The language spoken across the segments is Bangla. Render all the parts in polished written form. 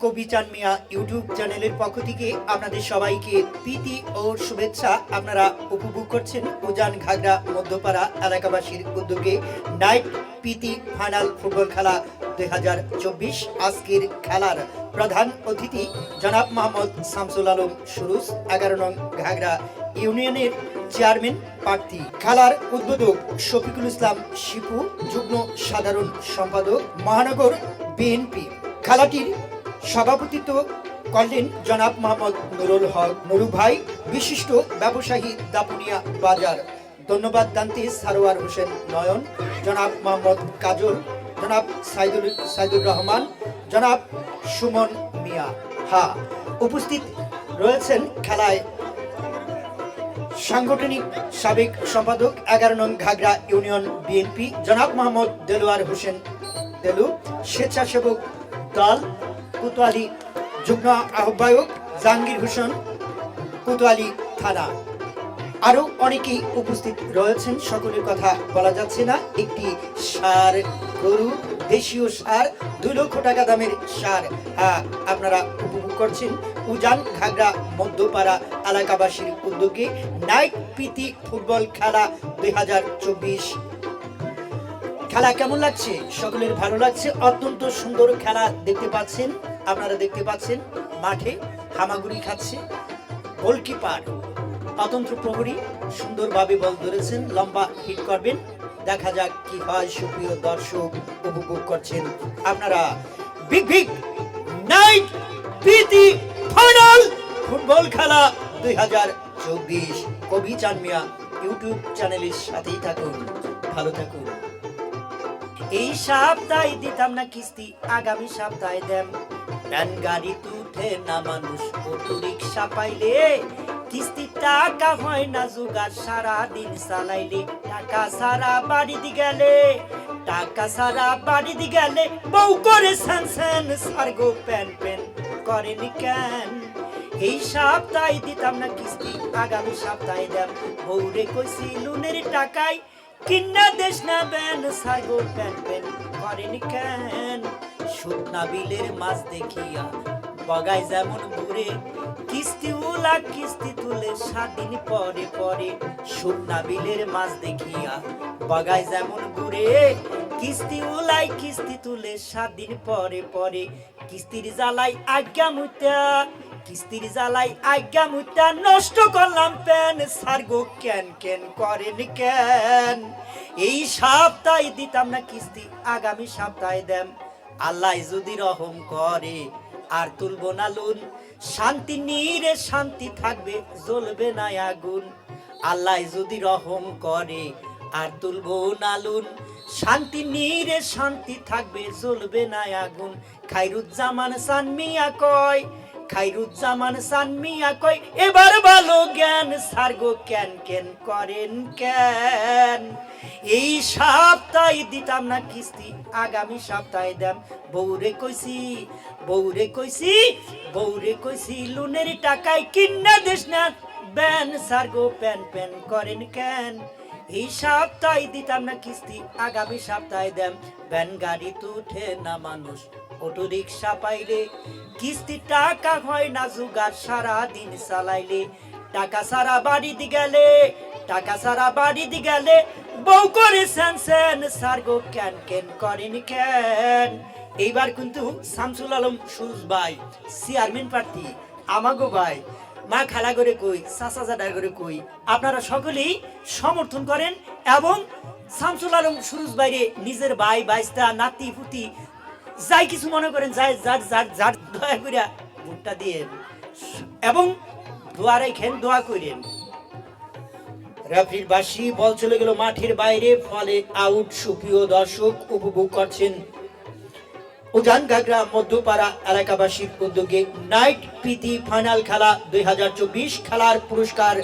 কবি চান মিয়া ইউটিউব চ্যানেলের পক্ষ থেকে আপনাদের সবাইকে প্রীতি ও শুভেচ্ছা। আপনারা উপভোগ করছেন উজান ঘাগড়া মধ্যপাড়া এলাকাবাসীর উদ্যোগে নাইট প্রীতি ফাইনাল ফুটবল খেলা 2024। আজকের খেলার প্রধান অতিথি জনাব মোহাম্মদ শামসুল আলম সুরুজ, 11 নং ঘাগড়া ইউনিয়নের চেয়ারম্যান প্রার্থী। খেলার উদ্বোধক শফিকুল ইসলাম শিপু, যুগ্ম সাধারণ সম্পাদক মহানগর বিএনপি। খেলাটির সভাপতিত্ব করলেন জনাব মোহাম্মদ নুরুল হক নুরু ভাই, বিশিষ্ট ব্যবসায়ী, দাপুনিয়া বাজার। ধন্যবাদ জানতে সারোয়ার হোসেন নয়ন, জনাব মোহাম্মদ কাজল, জনাব সাইদুর রহমান, জনাব সুমন মিয়া। উপস্থিত রয়েছেন খেলায় সাংগঠনিক সাবেক সম্পাদক 11 নং ঘাগড়া ইউনিয়ন বিএনপি জনাব মোহাম্মদ দেলোয়ার হোসেন দেলু, স্বেচ্ছাসেবক দল কোতোয়ালি যুগ্ম আহ্বায়ক জাহাঙ্গীর হোসেন, কোতোয়ালি থানা। আরো অনেকেই উপস্থিত রয়েছেন, সকলের কথা বলা যাচ্ছে না। একটি সার গরু, দেশীয় সার, 2 লক্ষ টাকা দামের সার। আপনারা উপভোগ করছেন উজান ঘাগড়া মধ্যপাড়া এলাকাবাসীর উদ্যোগে নাইট প্রীতি ফুটবল খেলা 2024। খেলা কেমন লাগছে? সকলের ভালো লাগছে। অত্যন্ত সুন্দর খেলা দেখতে পাচ্ছেন। আপনারা দেখতে পাচ্ছেন মাঠে হামাগুড়ি খাচ্ছে গোলকিপার অতন্ত্র প্রহরী, সুন্দরভাবে বল ধরেছেন, লম্বা হিট করবেন। দেখা যাক কি হয়। সুপ্রিয় দর্শক, উপভোগ করছেন আপনারা বিগ নাইট প্রীতি ফাইনাল ফুটবল খেলা 2024। কবি চান মিয়া ইউটিউব চ্যানেলের সাথেই থাকুন, ভালো থাকুন। এই সপ্তাহে দিতাম না কিস্তি, আগামী সপ্তাহে দেন। ভ্যান গাড়ি উঠে না মানুষ, অটো রিক্সা পাইলে কিস্তি টাকা হয় না জোগাড়। সারা দিন চালাইলে টাকা সারা বাড়িতে গেলে, টাকা সারা বাড়িতে গেলে বউ করে স্যান স্যান, সারগো প্যান প্যান করেন কেন? এই সপ্তাহে দিতাম না কিস্তি, আগামী সপ্তাহে দেন। বউরে কইছি লোনের টাকায় কিন্না দেশ না বেন, সারগো প্যান প্যান করেন কেন? শুকনা বিলের মাছ দেখিয়া বগাই যেমন ঘুরে, কিস্তি উলা কিস্তি তুলে 7 দিন পরে পরে। শুকনা বিলের মাছ দেখিয়া বগাই যেমন ঘুরে, কিস্তি উলাই কিস্তি তুলে 7 দিন পরে পরে। কিস্তির জ্বালাই আজ্ঞা মুইতা, কিস্তির জ্বালাই আজ্ঞা মুইতা নষ্ট করলাম প্যান, সারগো কেন কেন করেন কেন? এই সপ্তাহে দিতাম না কিস্তি, আগামী সপ্তাহে দেন। আল্লাহ যদি রহম করে আর তুলবো না লুন, শান্তি নীরে শান্তি থাকবে, জ্বলবে না আগুন। আল্লাহ যদি রহম করে আর তুলবো না লুন, শান্তি নীরে শান্তি থাকবে, জ্বলবে না আগুন। খাইরুজ্জামান সানমিয়া কয়, খাইরুজ্জামান সানমিয়া কয়, এবার ভালো জ্ঞান সারগো কেন কেন করেন কেন। এই সপ্তাহে দিতাম না কিস্তি, আগামী সপ্তাহে দেন। বউরে কইছি, বউরে কইছি, বউরে কইছি, লুনের টাকায় কিন্না দেশ না ব্যান সারগো প্যান প্যান করেন কেন। এই সপ্তাহে দিতাম না কিস্তি, আগামী সপ্তাহে দেন। ভ্যান গাড়িতে উঠে না মানুষ, অটো রিক্সা পাইলে, কিস্তি টাকা হয় না জোগাড়, সারাদিন চালাইলে। টাকা সারা বাড়িতে গেলে, টাকা সারা বাড়িতে গেলে, বউ করে সেন সেন সারগো কেন কেন করেন কেন। এইবার কিন্তু শামসুল আলম সুজ ভাই চেয়ারম্যান প্রার্থী আমাগো ভাই, মা খালা করে কই, চাচা জাডা করে কই, আপনারা সকলেই সমর্থন করেন এবং শামসুল আলম সুরুজ বাইরে নিজের ভাই বাইস্তা নাতি পুতি যাই কিছু মনে করেন, যাই যার যার যার দয়া করিয়া ভোটটা দিয়ে এবং দোয়া রেখেন, দোয়া করেন। রেফারির বাঁশি, বল চলে গেল মাঠের বাইরে, ফলে আউট। সুপ্রিয় দর্শক, উপভোগ করছেন উজান ঘাগরা মধ্যপাড়া এলাকাবাসীর উদ্যোগে নাইট প্রীতি ফাইনাল খেলা 2024। খেলার পুরস্কার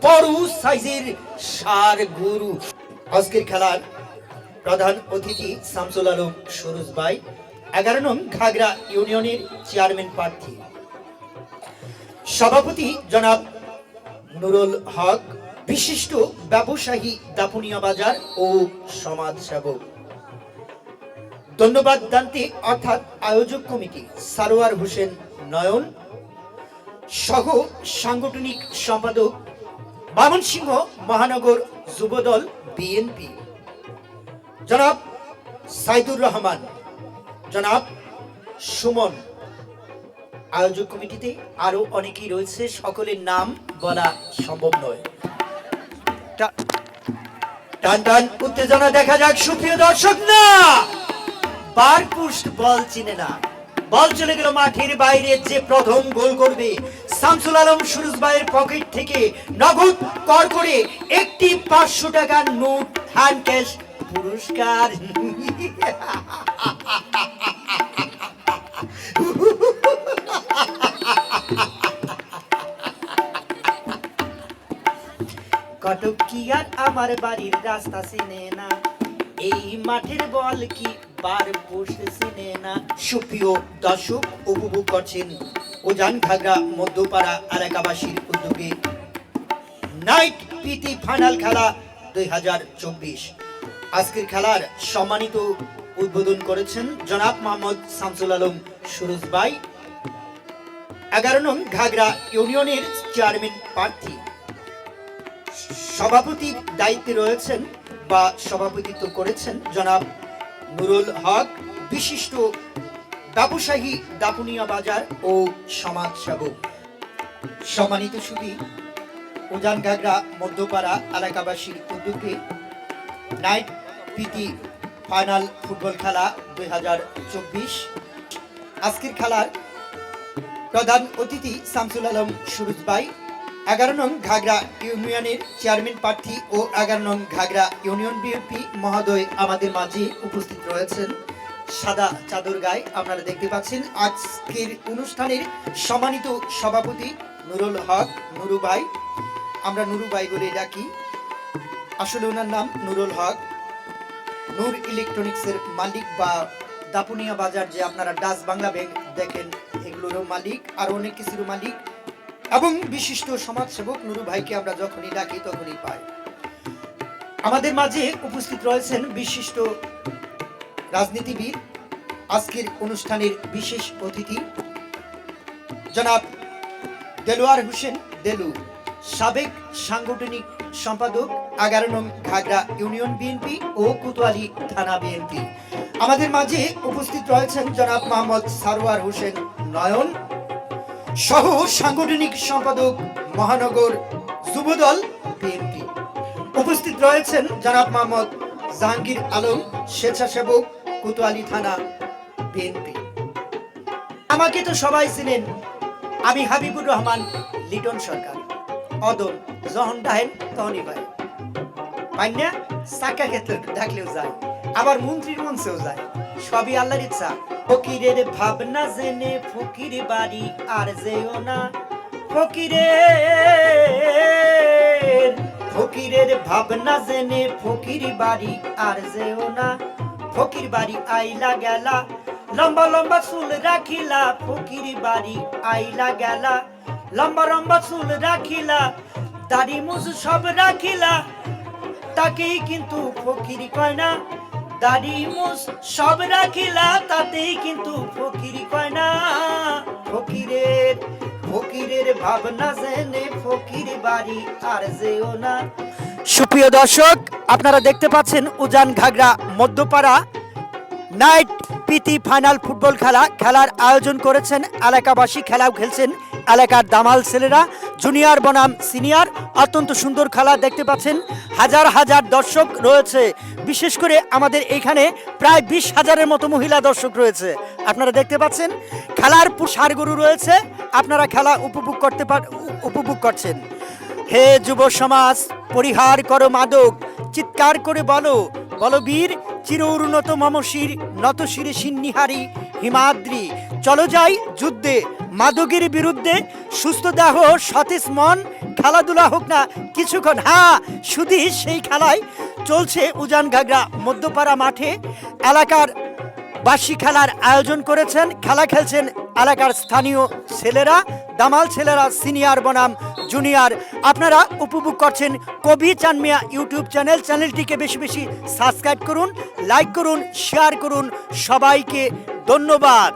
বড় সাইজের ষাঁড় গরু। আজকের খেলার প্রধান অতিথি শামসুল আলম সুরুজ ভাই, 11 নং ঘাগরা ইউনিয়নের চেয়ারম্যান প্রার্থী। সভাপতি জনাব নুরুল হক, বিশিষ্ট ব্যবসায়ী দাপুনিয়া বাজার ও সমাজসেবক। ধন্যবাদ দান্তে অর্থাৎ আয়োজক কমিটি সারোয়ার হোসেন নয়ন, সহ সাংগঠনিক সম্পাদক ময়মনসিংহ মহানগর যুবদল বিএনপি জনাব সাইদুর রহমান, জনাব সুমন। আয়োজক কমিটিতে আরো অনেকেই রয়েছে, সকলের নাম বলা সম্ভব নয়। টান টান উত্তেজনা দেখা যাক। সুপ্রিয় দর্শক, না বার পোস্ট বল চিনে না, বল চলে গেল মাঠের বাইরে। যে প্রথম গোল করবে শামসুল আলম সুরুজ ভাইয়ের পকেট থেকে নগদ কর করে একটি 500 টাকার নোট হ্যান্ড ক্যাশ পুরস্কার। কটক কি আর আমার বাড়ির রাস্তা চিনে না, এই মাঠের বল কি বার পোস্ট চিনে না। সুপ্রিয় দর্শক, উপভোগ করছেন উজান ঘাগরা মধ্যপাড়া এলাকাবাসীর উদ্যোগে নাইট প্রীতি ফাইনাল খেলা 2024। আজকের খেলার সম্মানিত উদ্বোধন করেছেন জনাব মোহাম্মদ শামসুল আলম সুরুজ ভাই, 11 নং ঘাগরা ইউনিয়নের চেয়ারম্যান প্রার্থী। সভাপতির দায়িত্বে রয়েছেন বা সভাপতিত্ব করেছেন জনাব নুরুল হক, বিশিষ্ট ব্যবসায়ী দাপুনিয়া বাজার ও সমাজসেবক। সম্মানিত সুধী, উজান ঘাগরা মধ্যপাড়া এলাকাবাসীর উদ্যোগে নাইট প্রীতি ফাইনাল ফুটবল খেলা 2024। আজকের খেলার প্রধান অতিথি শামসুল আলম সুরুজ ভাই, 11 নং ঘাগরা ইউনিয়নের চেয়ারম্যান প্রার্থী ও 11 নং ঘাগরা ইউনিয়ন বিএনপি মহোদয় আমাদের মাঝে উপস্থিত রয়েছেন সাদা চাদর গায়ে, আপনারা দেখতে পাচ্ছেন। আজকের অনুষ্ঠানের সম্মানিত সভাপতি নুরুল হক, নুরু ভাই, আমরা নুরু ভাই বলে ডাকি, আসলে ওনার নাম নুরুল হক। নূর ইলেকট্রনিক্সের মালিক বা দাপুনিয়া বাজার যে আপনারা ডাচ বাংলা ব্যাংক দেখেন, এগুলোরও মালিক, আর অনেক কিছুর মালিক এবং বিশিষ্ট সমাজসেবক নুরু ভাইকে আমরা যখনই ডাকি তখনই পাই। আমাদের মাঝে উপস্থিত রয়েছেন বিশিষ্ট রাজনীতিবিদ, আজকের অনুষ্ঠানের বিশেষ অতিথি জনাব দেলোয়ার হোসেন দেলু, সাবেক সাংগঠনিক সম্পাদক 11 নং ঘাগরা ইউনিয়ন বিএনপি ও কোতোয়ালি থানা বিএনপি। আমাদের মাঝে উপস্থিত রয়েছেন জনাব মোহাম্মদ সারোয়ার হোসেন নয়ন, সহ সাংগঠনিক সম্পাদক মহানগর যুবদল বিএনপি। উপস্থিত রয়েছেন জনাব মোহাম্মদ জাহাঙ্গীর আলম, স্বেচ্ছাসেবক কোতোয়ালি থানা বিএনপি। আমাকে তো সবাই চিনেন, আমি হাবিবুর রহমান লিটন সরকার। অদল যখন ডাহেন তখনই ভাই পাইনা চাকা ক্ষেত্রে ডাকলেও যায়, আবার মন্ত্রীর মঞ্চেও যায়, সবই আল্লাহর ইচ্ছা। ফকিরের ভাবনা জেনে ফকির বাড়ি আর যেও না, ফকিরের ভাবনা জেনে ফকির বাড়ি আর যেও না। ফকির বাড়ি আইলা গেলা, লম্বা লম্বা চুল রাখিলা, ফকির বাড়ি আইলা গেলা, লম্বা লম্বা চুল রাখিলা, দাড়ি মুছ সব রাখিলা, তাকেই কিন্তু ফকির কয় না। দাড়ি মুছ সব রাখিলা, তাতেই কিন্তু ফকির কয় না। ফকিরের ভাবনা জেনে ফকির বাড়ি আর যেও না। সুপ্রিয় দর্শক, আপনারা দেখতে পাচ্ছেন উজান ঘাগরা মধ্যপাড়া নাইট প্রীতি ফাইনাল ফুটবল খেলার আয়োজন করেছেন এলাকাবাসী। খেলাও খেলছেন এলাকার দামাল ছেলেরা, জুনিয়র বনাম সিনিয়র। অত্যন্ত সুন্দর খেলা দেখতে পাচ্ছেন, হাজার হাজার দর্শক রয়েছে। বিশেষ করে আমাদের এখানে প্রায় 20,000-এর মতো মহিলা দর্শক রয়েছে। আপনারা দেখতে পাচ্ছেন খেলার সারগরু রয়েছে, আপনারা খেলা উপভোগ করছেন। হে যুব সমাজ, পরিহার করো মাদক, চিৎকার করে বলো বলবীর চির উন্নত মমশির নত শিরে সিন্নিহারি হিমাদ্রি। চলো যাই যুদ্ধে মাদকের বিরুদ্ধে, সুস্থ দেহ সতেজ মন, খেলাধুলা হোক না কিছুক্ষণ। হ্যাঁ, শুধু সেই খেলায় চলছে উজান ঘাগরা মধ্যপাড়া মাঠে। এলাকার বার্ষিক খেলার আয়োজন করেছেন, খেলা খেলছেন এলাকার স্থানীয় ছেলেরা, দামাল ছেলেরা, সিনিয়র বনাম জুনিয়র। আপনারা উপভোগ করছেন কবি চান মিয়া ইউটিউব চ্যানেলটিকে বেশি বেশি সাবস্ক্রাইব করুন, লাইক করুন, শেয়ার করুন। সবাইকে ধন্যবাদ।